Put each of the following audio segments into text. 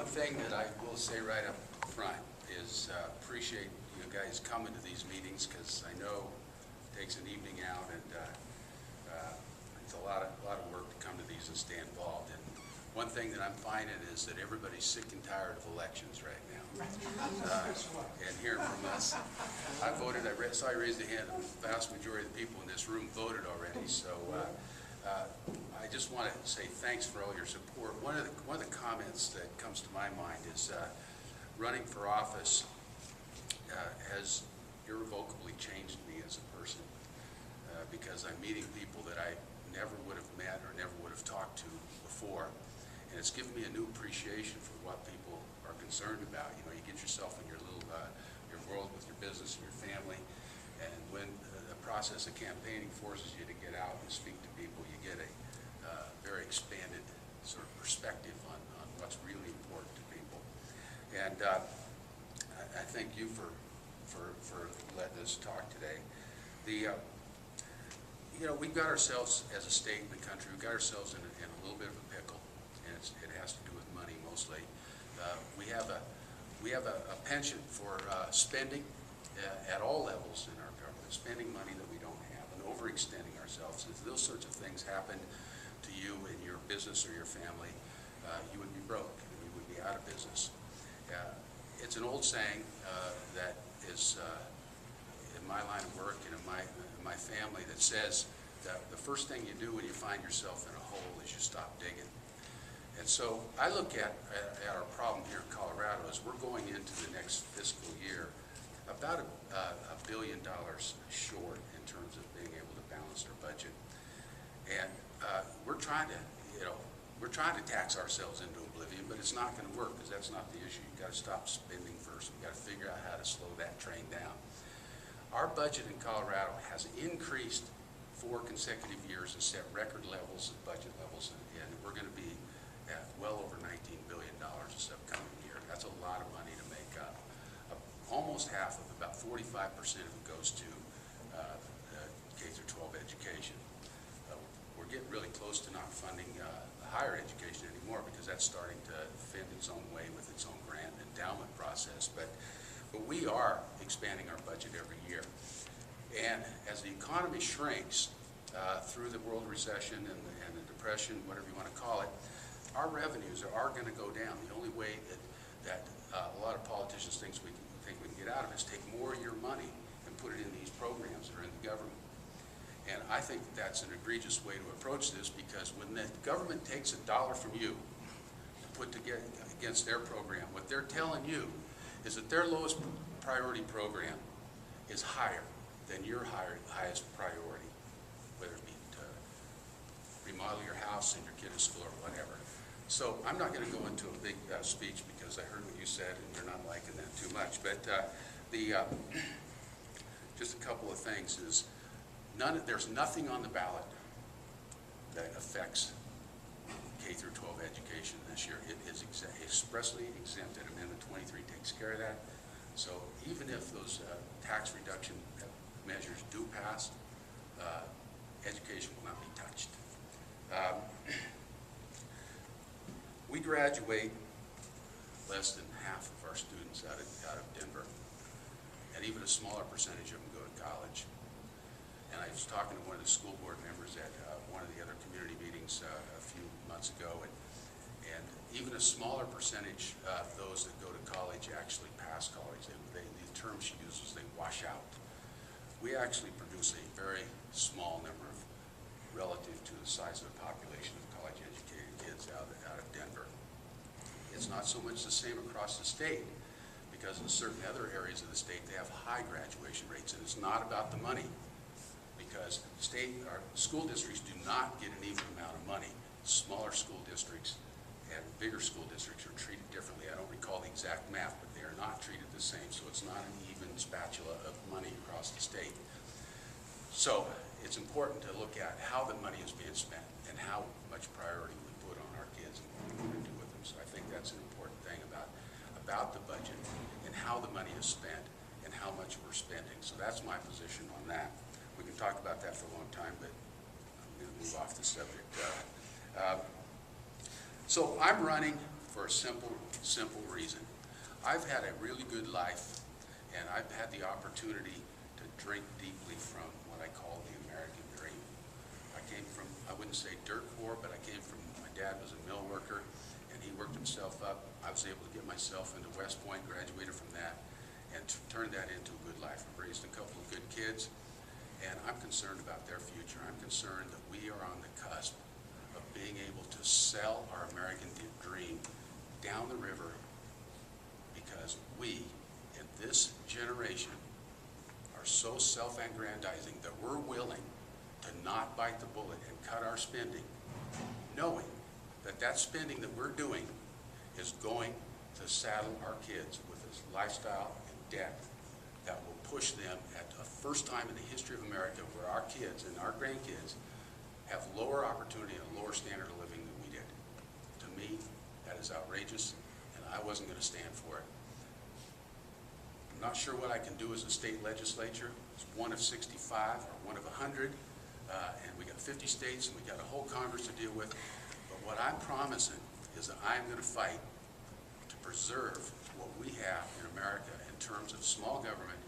thing that I will say right up front is appreciate you guys coming to these meetings, because I know it takes an evening out, and it's a lot of work to come to these and stay involved. And one thing that I'm finding is that everybody's sick and tired of elections right now. And hearing from us, I voted. I raised a hand. The vast majority of the people in this room voted already. So I just want to say thanks for all your support. One of the comments that comes to my mind is running for office has irrevocably changed me as a person, because I'm meeting people that I never would have met or never would have talked to before. And it's given me a new appreciation for what people are concerned about. You know, you get yourself in your little your world with your business and your family, and when the process of campaigning forces you to get out and speak to people, you get a very expanded sort of perspective on what's really important to people. And I thank you for letting us talk today. You know, we've got ourselves, as a state and the country, we've got ourselves in a little bit of a pickle, and it has to do with money mostly. We have a penchant for spending at all levels in our government, spending money that we don't have and overextending ourselves. If those sorts of things happen to you in your business or your family, you would be broke and you would be out of business. It's an old saying that is in my line of work and in my family, that says that the first thing you do when you find yourself in a hole is you stop digging. And so I look at our problem here in Colorado as we're going into the next fiscal year about $1 billion short in terms of being able to balance our budget. And we're trying to tax ourselves into oblivion, but it's not going to work, because that's not the issue. You've got to stop spending first. We've got to figure out how to slow that train down. Our budget in Colorado has increased 4 consecutive years and set record levels of budget levels, and we're going to be at well over $19 billion this upcoming year. That's a lot of money to make up. Almost half of, about 45% of it, goes to K-12 education. We're getting really close to not funding higher education anymore, because that's starting to fend its own way with its own grant endowment process. But we are expanding our budget every year. And as the economy shrinks through the world recession and the depression, whatever you want to call it, our revenues are going to go down. The only way that a lot of politicians think we can get out of it is take more of your money and put it in these programs that are in the government. And I think that's an egregious way to approach this, because when the government takes $1 from you to put together against their program, what they're telling you is that their lowest priority program is higher than your highest priority, whether it be to remodel your house, send your kid to school, or whatever. So I'm not going to go into a big speech, because I heard what you said and you're not liking that too much. But just a couple of things is, there's nothing on the ballot that affects K-12 education this year. It is expressly exempted. Amendment 23 takes care of that. So even if those tax reduction measures do pass, education will not be touched. We graduate less than half of our students out of Denver, and even a smaller percentage of them go to college. And I was talking to one of the school board members at one of the other community meetings a few months ago, and even a smaller percentage of those that go to college actually pass college. The term she uses, they wash out. We actually produce a very small number of, relative to the size of the population of college-educated kids out of Denver. It's not so much the same across the state, because in certain other areas of the state they have high graduation rates, and it's not about the money. Because school districts do not get an even amount of money. Smaller school districts and bigger school districts are treated differently. I don't recall the exact math, but they are not treated the same. So it's not an even spatula of money across the state. So it's important to look at how the money is being spent and how much priority we put on our kids and what we want to do with them. So I think that's an important thing about the budget and how the money is spent and how much we're spending. So that's my position on that. We can talk about that for a long time, but I'm going to move off the subject. So I'm running for for a simple reason. I've had a really good life, and I've had the opportunity to drink deeply from what I call the American dream. I came from, I wouldn't say dirt poor, but I came from, my dad was a mill worker, and he worked himself up. I was able to get myself into West Point, graduated from that, and turned that into a good life. I've raised a couple of good kids, and I'm concerned about their future. I'm concerned that we are on the cusp of being able to sell our American dream down the river, because we, in this generation, are so self-aggrandizing that we're willing to not bite the bullet and cut our spending, knowing that that spending that we're doing is going to saddle our kids with this lifestyle and debt that will push them at the first time in the history of America where our kids and our grandkids have lower opportunity and a lower standard of living than we did. To me, that is outrageous, and I wasn't going to stand for it. I'm not sure what I can do as a state legislature. It's one of 65 or one of 100, and we got 50 states and we got a whole Congress to deal with. But what I'm promising is that I'm going to fight to preserve what we have in America in terms of small government,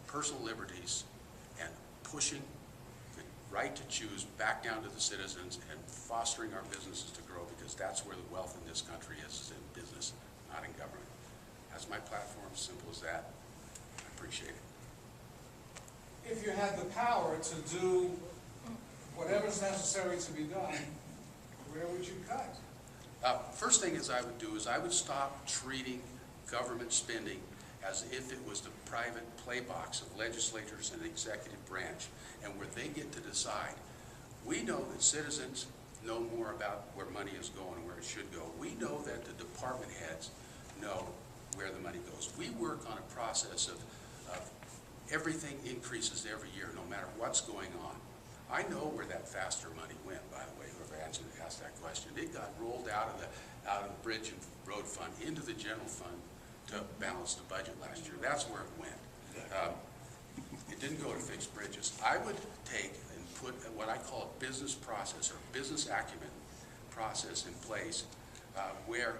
personal liberties, and pushing the right to choose back down to the citizens and fostering our businesses to grow, because that's where the wealth in this country is in business, not in government. That's my platform, simple as that. I appreciate it. If you had the power to do whatever's necessary to be done, where would you cut? First thing I would do is I would stop treating government spending as if it was the private playbox of legislators and the executive branch, and where they get to decide. We know that citizens know more about where money is going and where it should go. We know that the department heads know where the money goes. We work on a process of everything increases every year, no matter what's going on. I know where that faster money went, by the way, whoever asked that question. It got rolled out of the bridge and road fund into the general fund to balance the budget last year. That's where it went. It didn't go to fix bridges. I would take and put what I call a business process or business acumen process in place where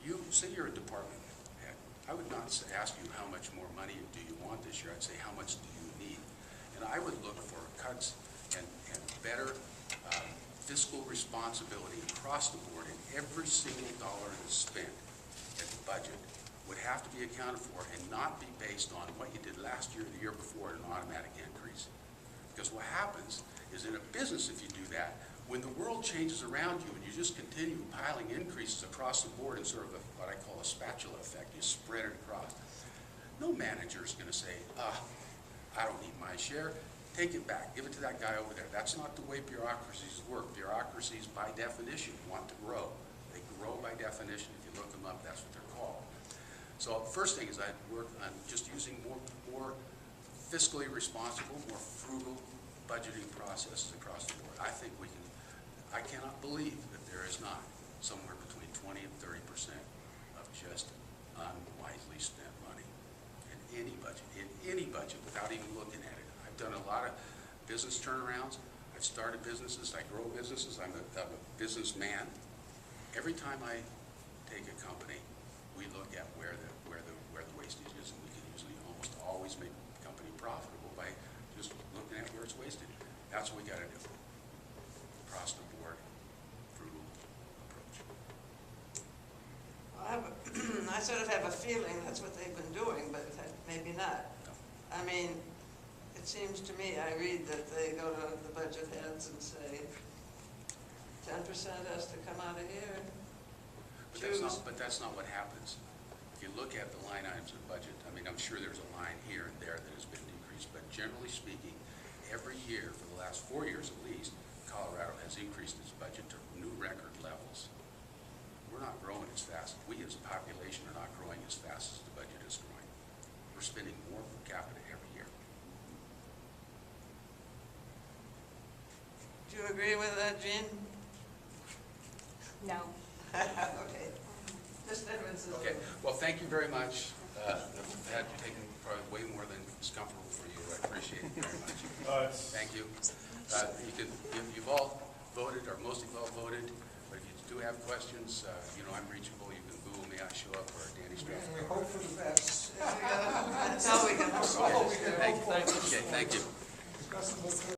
you, say you're a department head, I would not ask you how much more money do you want this year. I'd say how much do you need? And I would look for cuts and better fiscal responsibility across the board, and every single dollar that's spent at the budget would have to be accounted for and not be based on what you did last year or the year before at an automatic increase. Because what happens is in a business, if you do that, when the world changes around you and you just continue piling increases across the board in sort of what I call a spatula effect, you spread it across, no manager is going to say, I don't need my share, take it back, give it to that guy over there. That's not the way bureaucracies work. Bureaucracies, by definition, want to grow. They grow by definition. If you look them up, that's what they're called. So first thing is I'd work on just using more fiscally responsible, more frugal budgeting processes across the board. I think we can, I cannot believe that there is not somewhere between 20 and 30% of just unwisely spent money in any budget, without even looking at it. I've done a lot of business turnarounds. I've started businesses. I grow businesses. I'm a businessman. Every time I take a company, we look at where the wastage is, and we can usually almost always make the company profitable by just looking at where it's wasted. That's what we got to do. Across the board, frugal approach. Well, I sort of have a feeling that's what they've been doing, but maybe not. No. I mean, it seems to me, I read that they go to the budget heads and say, 10% has to come out of here. But that's not what happens. If you look at the line items in the budget, I mean, I'm sure there's a line here and there that has been decreased, but generally speaking, every year for the last 4 years at least, Colorado has increased its budget to new record levels. We're not growing as fast. We as a population are not growing as fast as the budget is growing. We're spending more per capita every year. Do you agree with that, Jean? No. Okay. Mr. Edmonds. Okay, well, thank you very much. I've had you taken probably way more than is comfortable for you. I appreciate it very much. Thank you. You've all voted, or most of you all voted, but if you do have questions, you know, I'm reachable. You can Google me, I show up, or Danny Stroud. And we hope for the best. That's all we can hope for. That's all we can Thank hope you. for. Okay, thank you. Discuss the